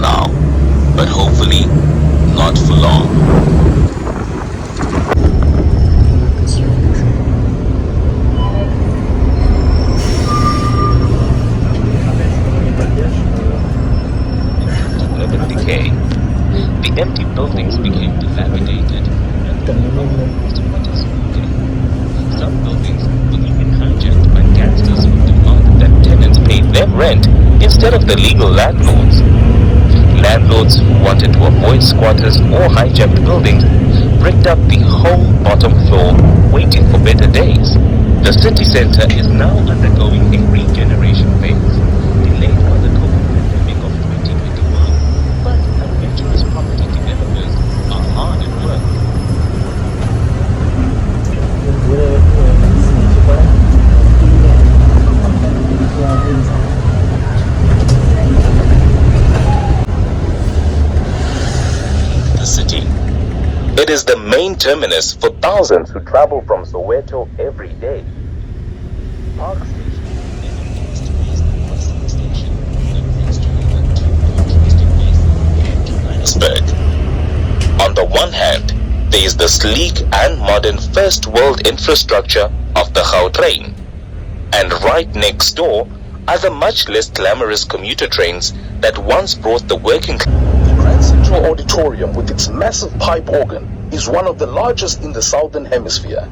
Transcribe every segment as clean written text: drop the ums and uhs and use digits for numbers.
now, but hopefully not for long. Urban decay. The empty buildings became dilapidated and water smoking. Some buildings were even hijacked by gangsters who demanded that tenants pay them rent instead of the legal landlords. Landlords who wanted to avoid squatters or hijacked buildings bricked up the whole bottom floor, waiting for better days. The city center is now undergoing a regeneration phase, delayed by the COVID pandemic of 2021, but adventurous property developers are hard at work. The city. It is the main terminus for thousands who travel from Soweto every day. Park Station is a next-phase bus station that brings together two touristic bases in Johannesburg. On the one hand, there is the sleek and modern first-world infrastructure of the Gautrain, and right next door are the much less glamorous commuter trains that once brought the working class. The Grand Central Auditorium, with its massive pipe organ, is one of the largest in the Southern Hemisphere.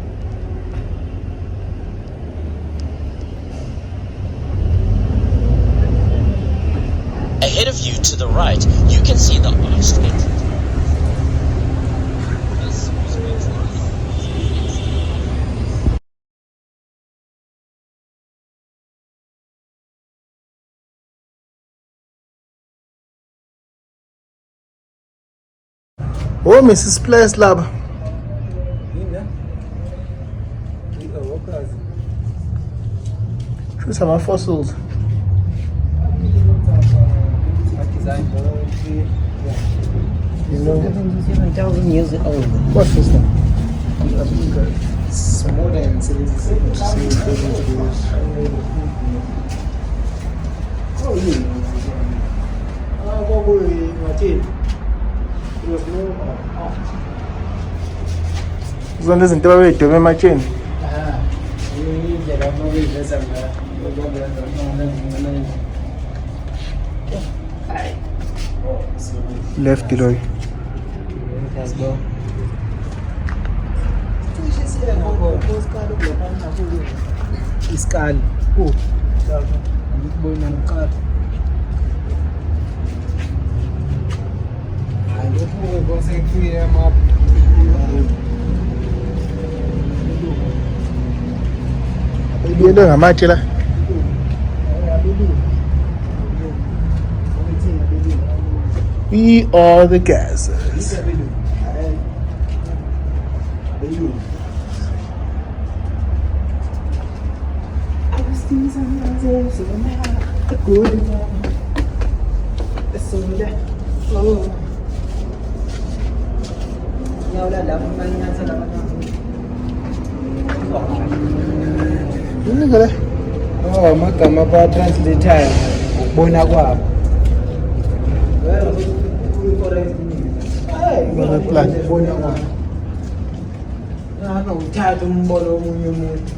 Ahead of you to the right, you can see the arched entrance. Oh, Mrs. Place Lab. Show some fossils. You know, 7,000 years old. what's this thing? It's more than 7,000 years. Zonke izinto babeyidwebe ematsheni. Left Roy. Let's go. Iskali. Oh. Ngibona ngqala. Hayi lokho kwasekufike map. Ibiyele ngamatshe la. We are the gases. Oh, amagama ba-translator ukubona kwabo. Ukubona kwabo. Naka uthatha umbono womunye umuntu.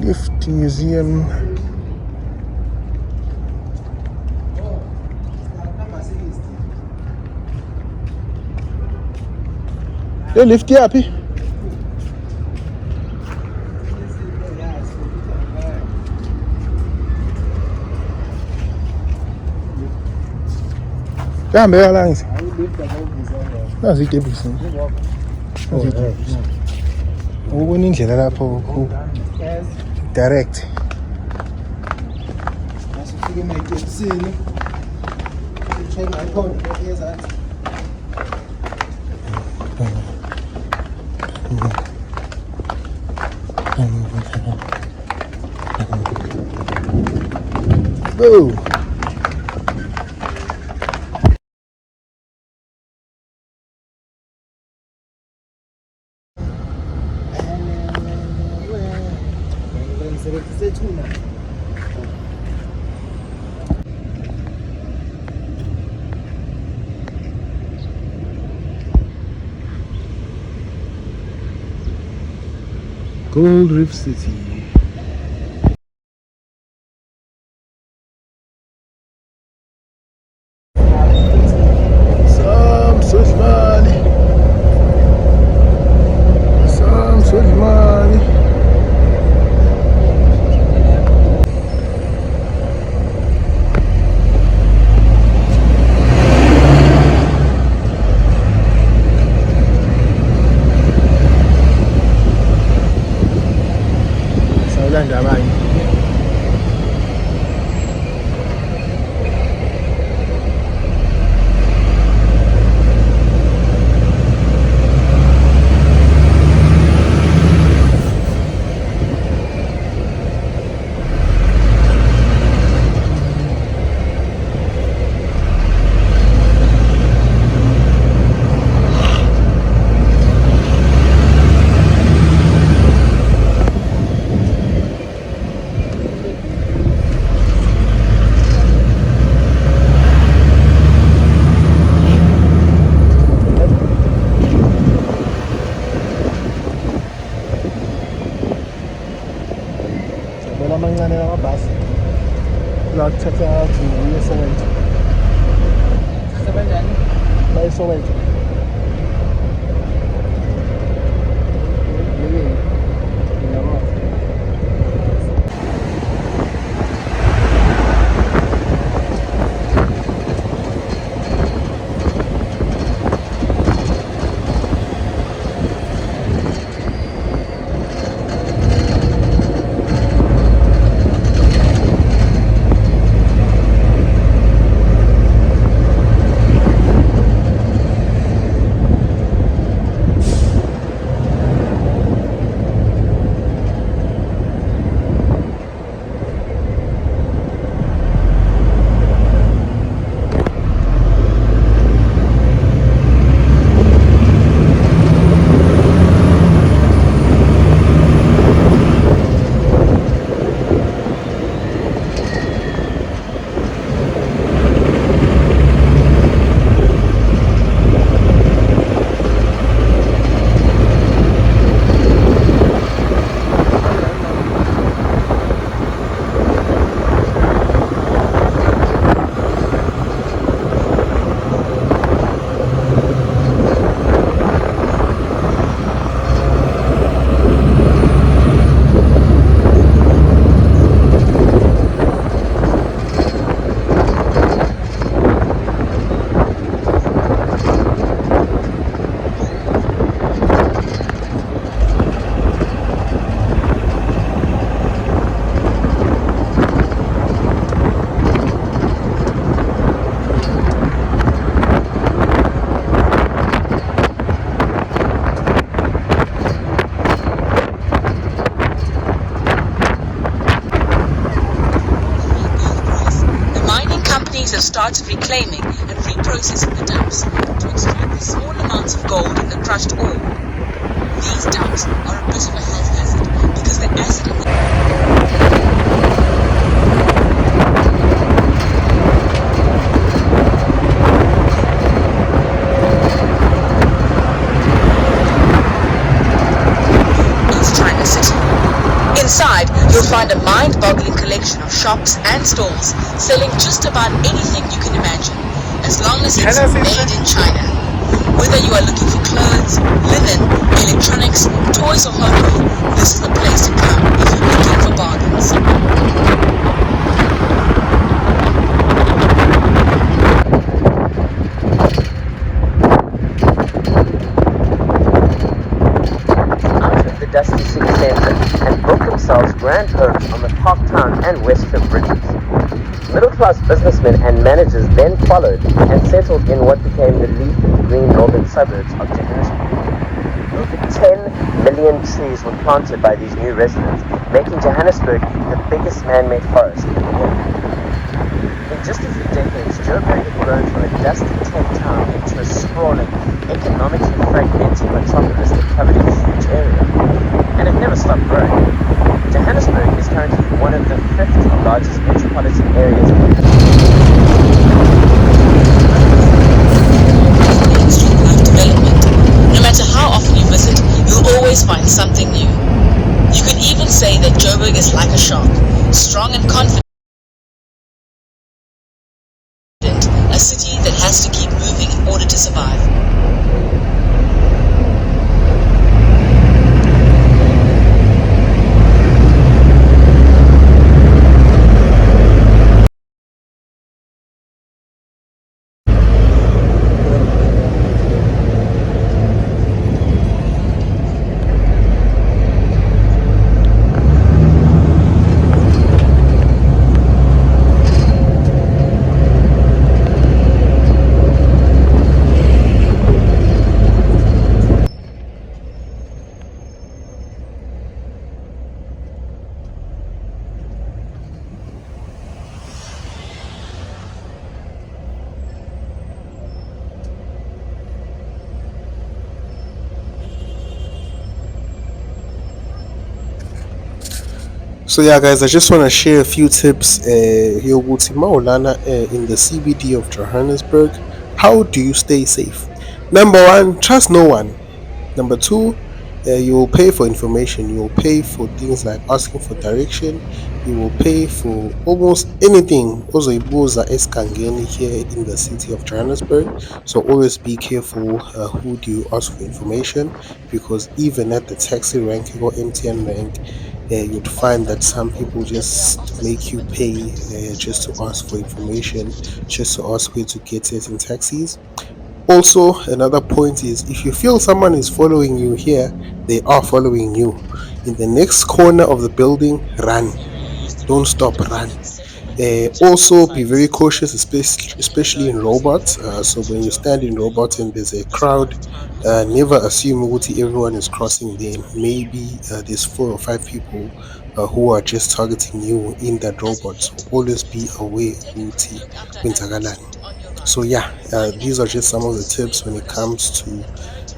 Lift Museum. Le lift yaphi? Kambe yalangiza. Nazi itebhisi. Ubona indlela lapho direct. Masifike ematekisini. Uthenga ikhona ezantsi. Boo! ngisebenzise thuna. Gold Reef City. Some Sojimani. Some Sojimani. Sawulanda abanye. Wala mancane namabhasi la kuthatha athi uye Soweto. Sebenjani? Baye Soweto. Have started reclaiming and reprocessing the dumps to extract the small amounts of gold in the crushed ore. These dumps are a bit of a health hazard because the acid in the East China City. Inside, you'll find a mind-boggling collection of shops and stalls selling just about anything you can imagine, as long as it's made in China. Whether you are looking for clothes, linen, electronics, toys or homeware, this is the place to come if you're looking for bargains. Dusty city centre and built themselves grand homes on the Parktown and Westship bridges. Middle-class businessmen and managers then followed and settled in what became the leafy green northern suburbs of Johannesburg. Over 10 million trees were planted by these new residents, making Johannesburg the biggest man-made forest in the world. In just a few decades, Joburg had grown from a dusty tech town into a sprawling, economically fragmented metropolis that covered a huge area. And it never stopped growing. Johannesburg is currently one of the 50 largest metropolitan areas in the development. No matter how often you visit, you'll always find something new. You could even say that Joburg is like a shark, strong and confident, a city that has to keep moving in order to survive. So yeah, guys, I just want to share a few tips here with Maulana in the CBD of Johannesburg. How do you stay safe? Number one, trust no one. Number two, you will pay for information. You will pay for things like asking for direction. You will pay for almost anything. Also, Ibuza Eskangeni here in the city of Johannesburg. So always be careful. Who do you ask for information? Because even at the taxi rank or MTN rank, you'd find that some people just make you pay just to ask for information, just to ask where to get certain taxis. Also, another point is if you feel someone is following you here, they are following you. In the next corner of the building, run. Don't stop, run. Also, be very cautious, especially in robots. So when you stand in robots and there's a crowd, never assume Uti everyone is crossing there. Maybe there's 4 or 5 people who are just targeting you in that robot. So always be aware Uti Quintagalani. So yeah, these are just some of the tips when it comes to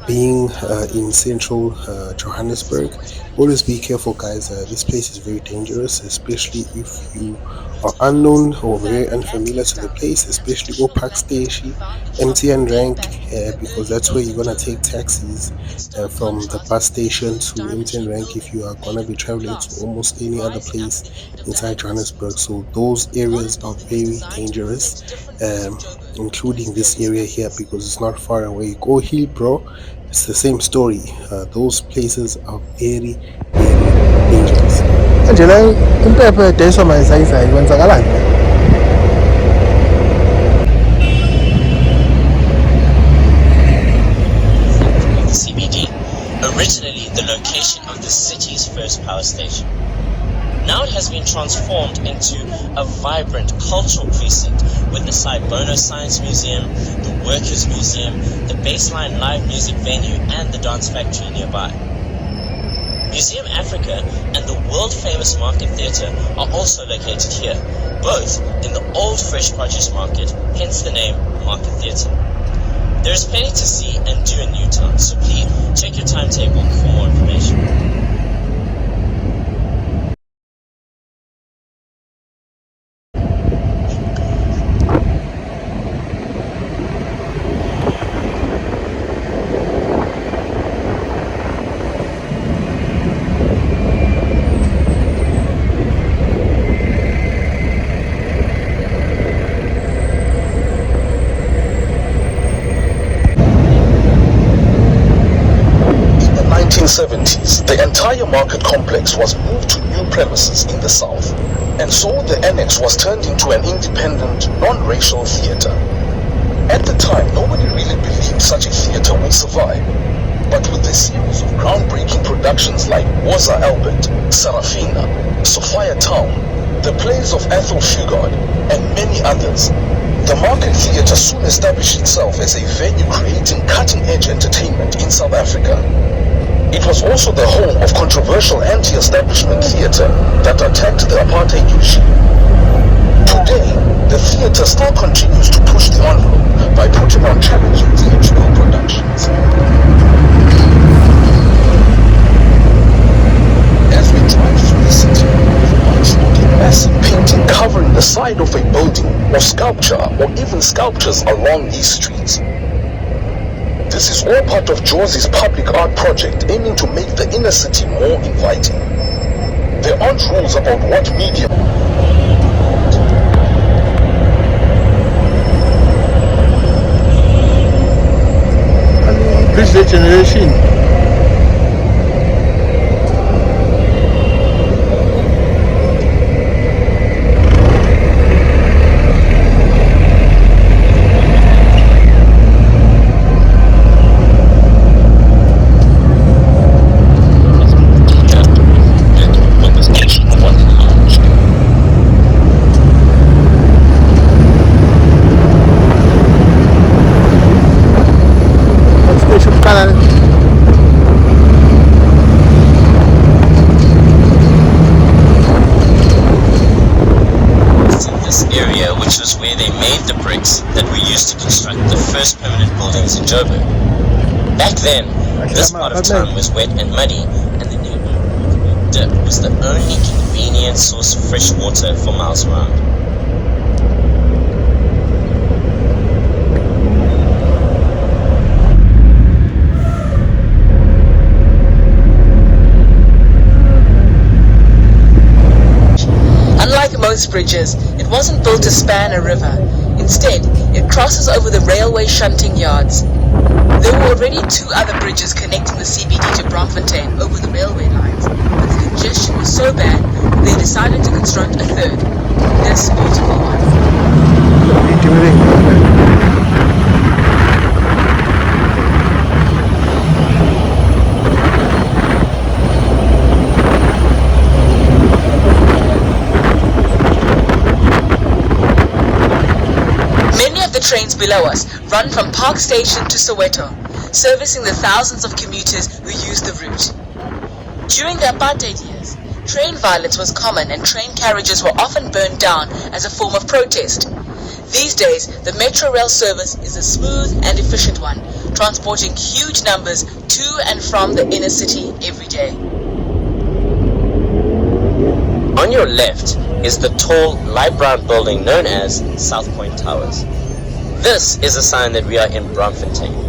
being in central Johannesburg. Always be careful, guys. This place is very dangerous, especially if you are unknown or very unfamiliar to the place, especially Park Station, MTN rank, because that's where you're gonna take taxis from the bus station to MTN rank if you are gonna be traveling to almost any other place inside Johannesburg. So those areas are very dangerous, including this area here because it's not far away. Go Hill, bro. It's the same story. Those places are very, very dangerous. Angela, impepho edeswa mayisayisayi kwenzakalani? The CBD, originally the location of the city's first power station. Now it has been transformed into a vibrant cultural precinct with the Bono Science Museum, the Workers Museum, the Baseline Live Music Venue, and the Dance Factory nearby. Museum Africa and the world-famous Market Theatre are also located here, both in the old fresh produce market, hence the name Market Theatre. There is plenty to see and do in Newtown, so please check your timetable for more information. In the 1970s, the entire market complex was moved to new premises in the south, and so the annex was turned into an independent, non-racial theatre. At the time, nobody really believed such a theatre would survive, but with a series of groundbreaking productions like Woza Albert, Sarafina, Sophia Town, the plays of Ethel Fugard, and many others, the Market Theatre soon established itself as a venue creating cutting-edge entertainment in South Africa. It was also the home of controversial anti-establishment theatre that attacked the apartheid regime. Today, the theatre still continues to push the envelope by putting on challenging theatrical productions. As we drive through the city, you might spot a massive painting covering the side of a building or sculpture or even sculptures along these streets. This is all part of Josi's public art project aiming to make the inner city more inviting. There aren't rules about what medium. This is the generation. When the station was launched. Station kanan. In this area, which was where they made the bricks that were used to construct the first permanent buildings in Joburg. Back then, this part of town was wet and muddy, and the neighborhood dip was the only convenient source of fresh water for miles around. Unlike most bridges, it wasn't built to span a river. Instead, it crosses over the railway shunting yards. There were already 2 other bridges connecting the CBD to Braamfontein over the railway lines, but the congestion was so bad, they decided to construct a third, this beautiful one. Many of the trains below us run from Park Station to Soweto, servicing the thousands of commuters who use the route. During the apartheid years, train violence was common and train carriages were often burned down as a form of protest. These days, the Metro Rail service is a smooth and efficient one, transporting huge numbers to and from the inner city every day. On your left is the tall, light brown building known as South Point Towers. This is a sign that we are in Braamfontein.